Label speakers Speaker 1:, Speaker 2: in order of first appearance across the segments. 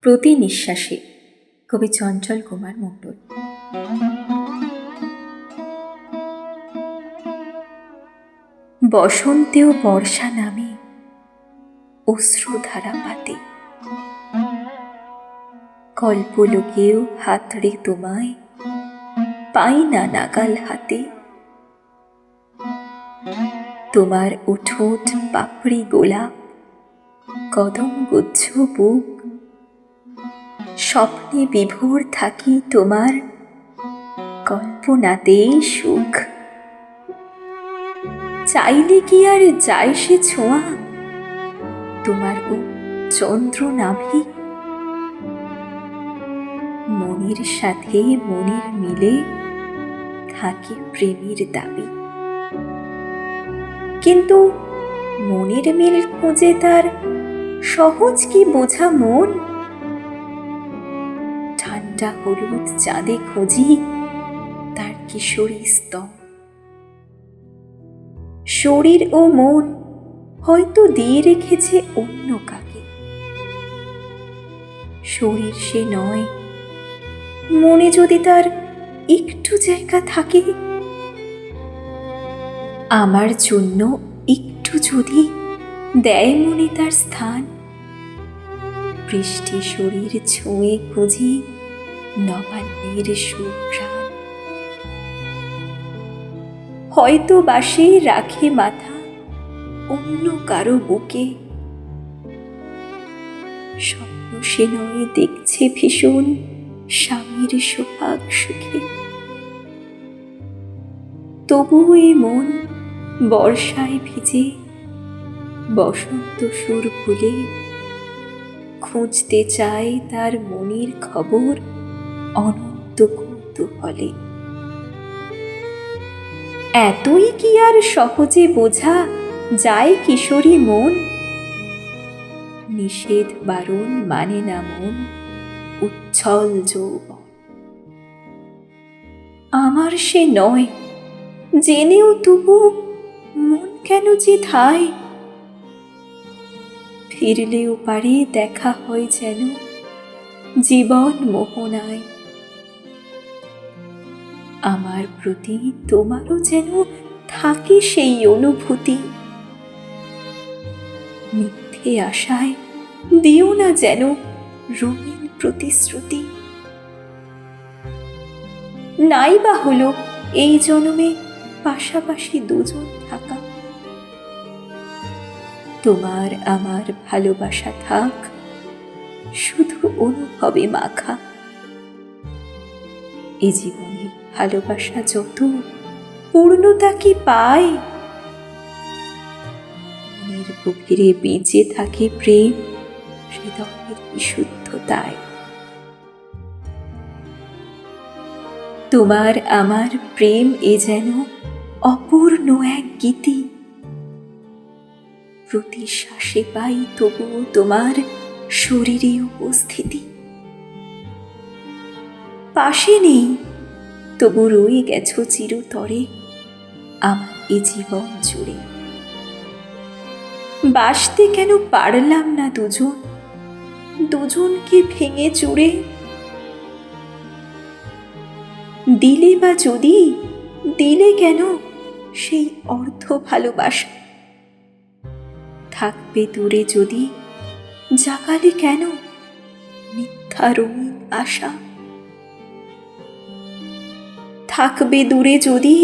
Speaker 1: প্রতি নিঃশ্বাসে কবি চঞ্চল কুমার মণ্ডল। বসন্তেও বর্ষা নামে অশ্রুধারা পাতে, কল্পলোকেও হাতড়ে তোমায় পাই না নাগাল হাতে। তোমার উঠোঁট পাপড়ি গোলাপ, কদম গুচ্ছ বুক, স্বপ্নে বিভোর থাকি তোমার কল্পনাতেই সুখ। চাইলে কি আর যায় সে ছোঁয়া তোমার ও চন্দ্র নাভি? মনের সাথে মনের মিলে থাকে প্রেমের দাবি, কিন্তু মনের মিল খুঁজে তার সহজ কি বোঝা মন? ঠান্ডা হলুদ চাঁদে খুঁজি তার কিশোরী স্তন। শরীর ও মন হয়তো দিয়ে রেখেছে অন্য কাকে, শরীর সে নয়, মনে যদি তার একটু জায়গা থাকে। আমার জন্য একটু যদি দেয় মনে তার স্থান, বৃষ্টি শরীর ছুঁয়ে খুঁজি নবান্নের সুঘ্রাণ। হয়তো বাসে রাখে মাথা অন্য কারো বুকে, স্বপ্ন সে নয় দেখছে ভীষণ স্বামীর সোহাগ সুখে। তবুও এ মন বর্ষায় ভিজে বসন্ত সুর ভুলে খুঁজতে চায় তার মনের খবর অনন্ত কৌতূহলে। এতই কি আর সহজে বোঝা যায় কিশোরী মন? নিষেধ বারণ মানে না মন উচ্ছল যৌবন। আমার সে নয় জেনেও তবু মন কেন যে ধায়? ফিরলেও পারে দেখা হয় যেন জীবন মোহনায়। আমার প্রতি তোমারও যেন থাকে সেই অনুভূতি, মিথ্যে আশায় দিও না যেন রঙিন প্রতিশ্রুতি। নাই বা হলো এই জন্মে পাশাপাশি দুজন থাকা, তোমার আমার ভালোবাসা থাক শুধু অনুভবে মাখা। এ জীবনে ভালোবাসা যত পূর্ণতা কি পায়, মনের গভীরে বেঁচে থাকে প্রেম হৃদয়ের বিশুদ্ধতায়। তোমার আমার প্রেম এ যেন অপূর্ণ এক গীতি, প্রতি শ্বাসে পাই তবুও তোমার শরীরে উপস্থিতি। পাশে নেই তবু রয়ে গেছো চিরতরে আমার এ জীবন জুড়ে। বাসতে কেন পারলাম না দুজন, দুজনকে ভেঙে চুরে? দিলে বা যদি দিলে কেন সেই অর্ধ ভালোবাসা? থাকবে দূরে যদি জাগালে কেন মিথ্যা রঙিন আশা? থাকবে দূরে যদি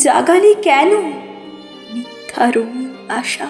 Speaker 1: জাগালে কেন মিথ্যা রঙিন আশা?